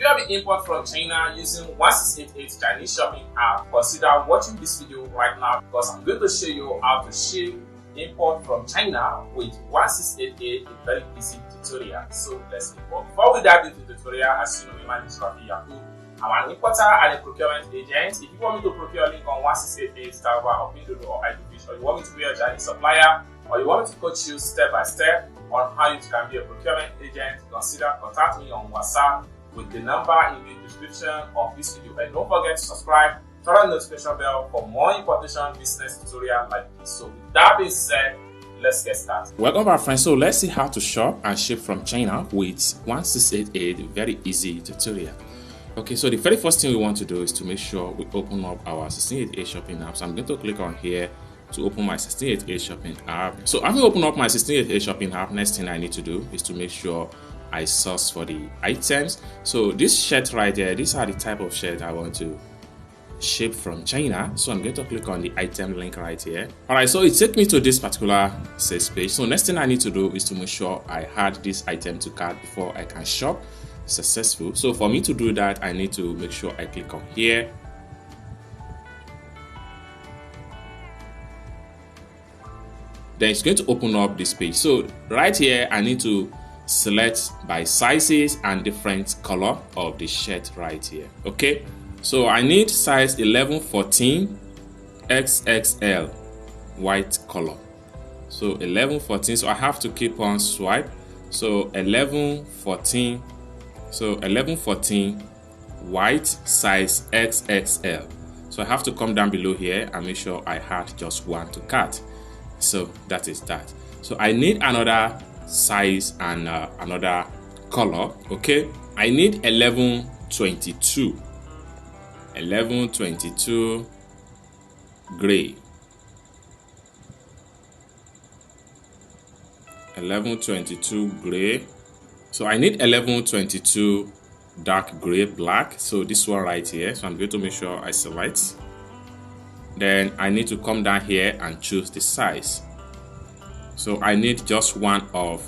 you have an import from China using 1688 Chinese shopping app, consider watching this video right now because I'm going to show you how to ship import from China with 1688, a very easy tutorial. So let's import. Before we dive into the tutorial, as you know, my name is Rafi Yaku. I'm an importer and a procurement agent. If you want me to procure link on 1688, Starbucks, or Pinduoduo, or iDoFish, or you want me to be a Chinese supplier, or you want me to coach you step by step on how you can be a procurement agent, consider contact me on WhatsApp with the number in the description of this video. And don't forget to subscribe, turn on the notification bell for more importation business tutorial like this. So with that being said, let's get started. Welcome back, friends. So let's see how to shop and ship from China with 1688, very easy tutorial. Okay, so the very first thing we want to do is to make sure we open up our 1688 shopping app. So I'm going to click on here to open my 1688 shopping app. So having opened up my 1688 shopping app, next thing I need to do is to make sure I source for the items. So this shirt right there, these are the type of shirt I want to ship from China. So I'm going to click on the item link right here. All right, so it takes me to this particular sales page. So next thing I need to do is to make sure I add this item to cart before I can shop successful. So for me to do that, I need to make sure I click on here. Then it's going to open up this page. So right here, I need to select by sizes and different color of the shirt right here. Okay, so I need size 11-14 XXL white color. So 11-14, so I have to keep on swipe. So 11-14, so 11-14 white size XXL. So I have to come down below here and make sure I add just one to cart. So that is that. So I need another size and another color. Okay, I need 11-22 gray, 11-22 gray. So I need 11-22 dark gray black. So this one right here. So I'm going to make sure I select. Then I need to come down here and choose the size. So I need just one of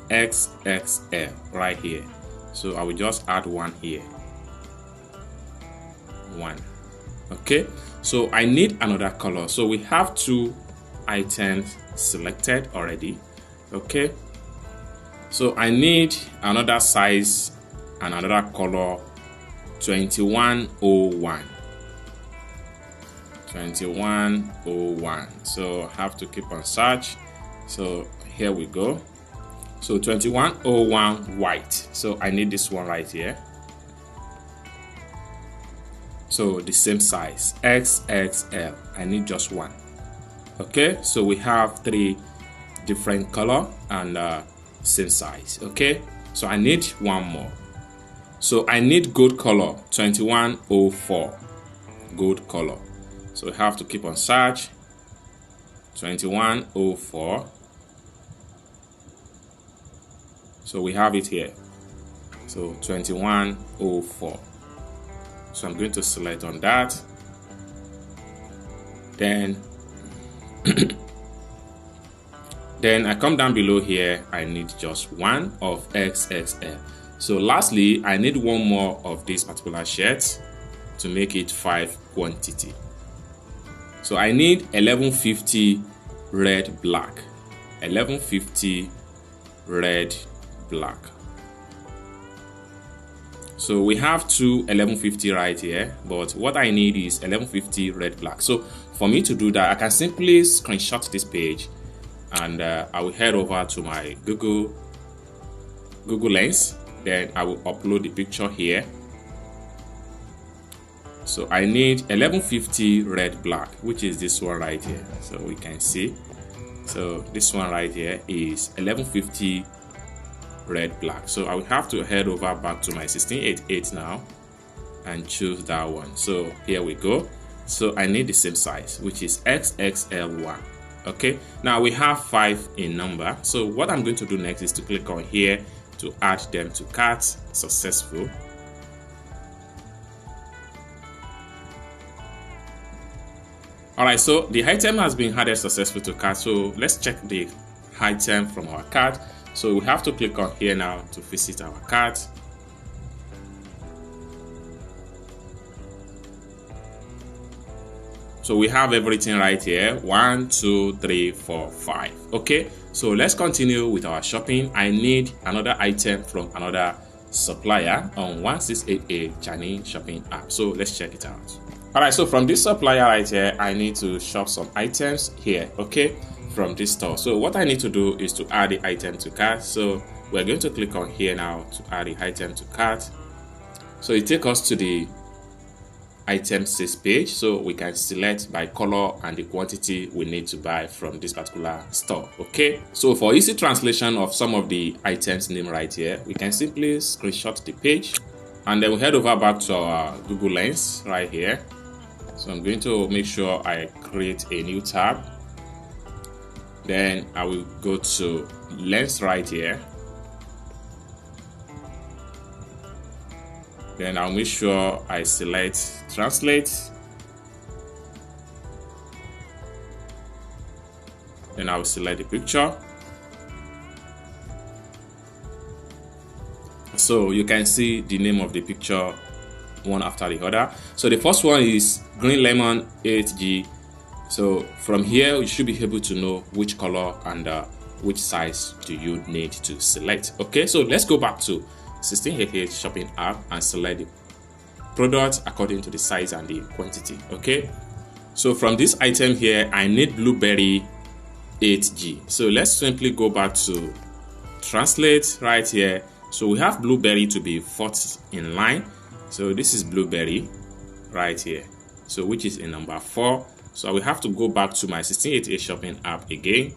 XXL right here. So I will just add one here. One. Okay. So I need another color. So we have two items selected already. Okay. So I need another size and another color, 2101. 2101. So I have to keep on search. So here we go. So 2101 white. So I need this one right here. So the same size, XXL. I need just one. Okay, so we have three different color and same size. Okay, so I need one more. So I need gold color, 2104 gold color. So we have to keep on search. 2104. So we have it here. So 2104. So I'm going to select on that. Then then I come down below here. I need just one of XXL. So lastly, I need one more of this particular shirt to make it 5 quantity. So I need 1150 red black. 1150 red black. So we have two 1150 right here, but what I need is 1150 red black. So for me to do that, I can simply screenshot this page and I will head over to my Google Lens. Then I will upload the picture here. So I need 1150 red black, which is this one right here. So we can see. So this one right here is 1150 red black. So I will have to head over back to my 1688 now and choose that one. So here we go. So I need the same size, which is XXL1. Okay, now we have 5 in number. So what I'm going to do next is to click on here to add them to cart. Successful. Alright, so the item has been added successfully to cart. So let's check the item from our cart. So we have to click on here now to visit our cart. So we have everything right here. 1, 2, 3, 4, 5. Okay, so let's continue with our shopping. I need another item from another supplier on 1688 Chinese shopping app. So let's check it out. Alright, so from this supplier right here, I need to shop some items here, okay, from this store. So what I need to do is to add the item to cart. So we're going to click on here now to add the item to cart. So it takes us to the item sales page, so we can select by color and the quantity we need to buy from this particular store. Okay, so for easy translation of some of the items name right here, we can simply screenshot the page and then we head over back to our Google Lens right here. So I'm going to make sure I create a new tab. Then I will go to Lens right here. Then I'll make sure I select translate. Then I'll select the picture. So you can see the name of the picture one after the other. So the first one is Green Lemon 8G. So from here you should be able to know which color and which size do you need to select. Okay, so let's go back to 1688 shopping app and select the product according to the size and the quantity. Okay, so from this item here I need blueberry 8G. So let's simply go back to translate right here. So we have blueberry to be fourth in line. So this is blueberry right here, so which is in number 4. So we have to go back to my 1688 shopping app again.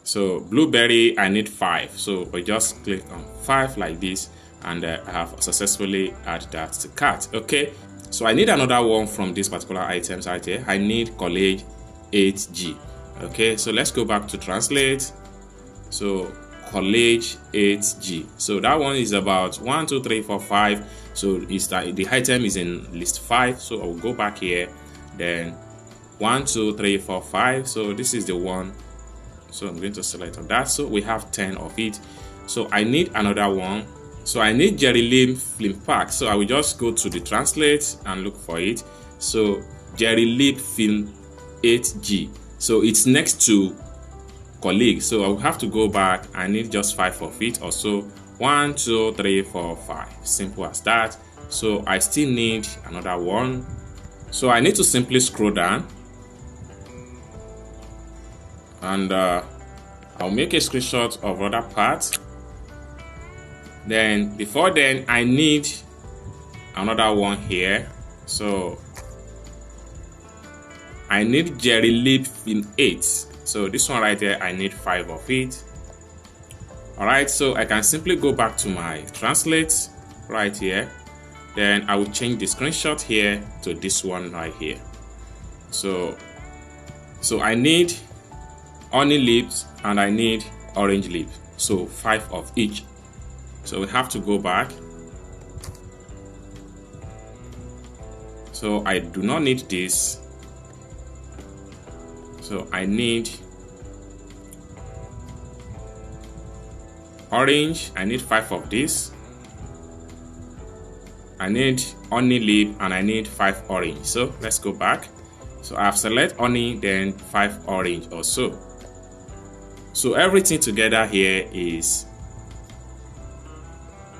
So blueberry I need 5, so I just click on 5 like this, and I have successfully added that to cart. Okay, so I need another one from this particular items right here. I need college 8G. Okay, so let's go back to translate. So college 8G. So that one is about 1, 2, 3, 4, 5. So it's that the item is in list 5. So I'll go back here. Then 1, 2, 3, 4, 5. So this is the one. So I'm going to select on that. So we have 10 of it. So I need another one. So I need Jerry Lim Film Pack. So I will just go to the translate and look for it. So Jerry Lim Film 8G. So it's next to colleague. So I will have to go back. I need just 5 of it or so. 1, 2, 3, 4, 5. Simple as that. So I still need another one. So I need to simply scroll down. And I'll make a screenshot of other parts. Then before then I need another one here. So I need Jerry Lim Film 8. So this one right there I need 5 of it. Alright, so I can simply go back to my translate right here. Then I will change the screenshot here to this one right here. So I need honey lips and I need orange lips. So 5 of each. So we have to go back. So I do not need this. So I need orange. I need 5 of this. I need honey lip and I need 5 orange. So let's go back. So I've select honey, then 5 orange or so. So everything together here is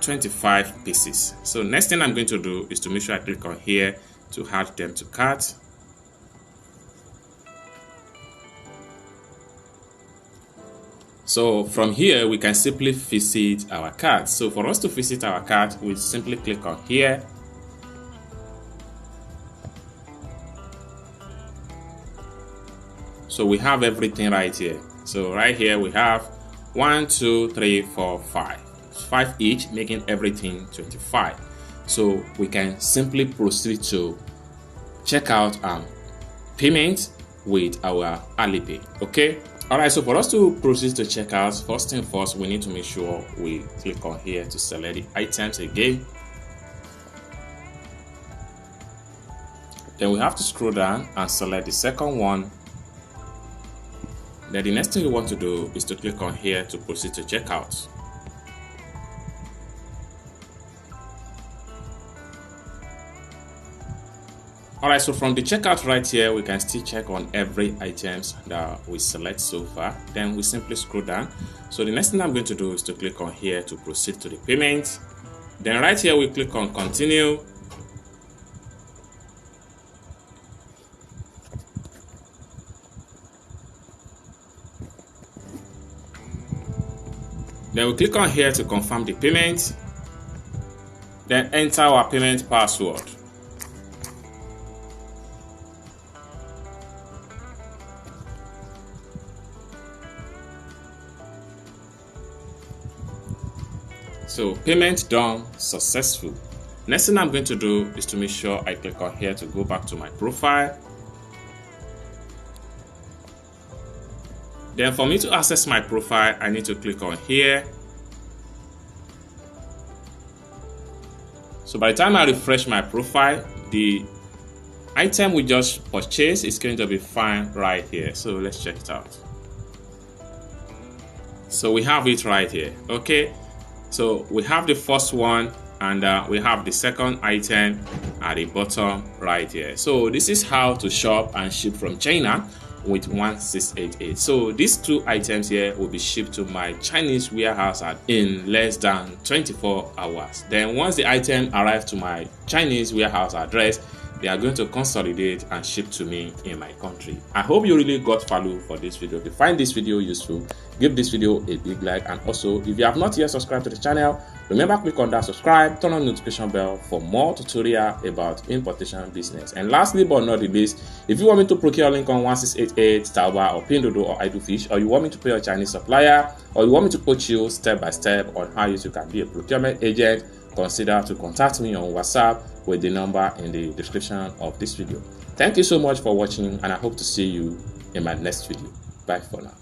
25 pieces. So next thing I'm going to do is to make sure I click on here to add them to cart. So from here we can simply visit our cart. So for us to visit our cart, we simply click on here. So we have everything right here. So right here we have 1, 2, 3, 4, 5. 5 each, making everything 25. So we can simply proceed to check out payment with our Alipay. Okay. Alright, so for us to proceed to check out, first thing first, we need to make sure we click on here to select the items again. Then we have to scroll down and select the second one. Then the next thing we want to do is to click on here to proceed to check out. Alright, so from the checkout right here, we can still check on every items that we select so far. Then we simply scroll down. So the next thing I'm going to do is to click on here to proceed to the payment. Then right here, we click on continue. Then we click on here to confirm the payment. Then enter our payment password. So payment done, successful. Next thing I'm going to do is to make sure I click on here to go back to my profile. Then for me to access my profile, I need to click on here. So by the time I refresh my profile, the item we just purchased is going to be found right here. So let's check it out. So we have it right here. Okay. So we have the first one and we have the second item at the bottom right here. So this is how to shop and ship from China with 1688. So these two items here will be shipped to my Chinese warehouse in less than 24 hours. Then once the item arrives to my Chinese warehouse address, they are going to consolidate and ship to me in my country. I hope you really got value for this video. If you find this video useful, give this video a big like, and also if you have not yet subscribed to the channel, remember click on that subscribe, turn on the notification bell for more tutorial about importation business. And lastly but not the least, if you want me to procure link on 1688, Taobao or Pinduoduo or Idofish, or you want me to pay a Chinese supplier, or you want me to coach you step by step on how you can be a procurement agent, consider to contact me on WhatsApp with the number in the description of this video. Thank you so much for watching, and I hope to see you in my next video. Bye for now.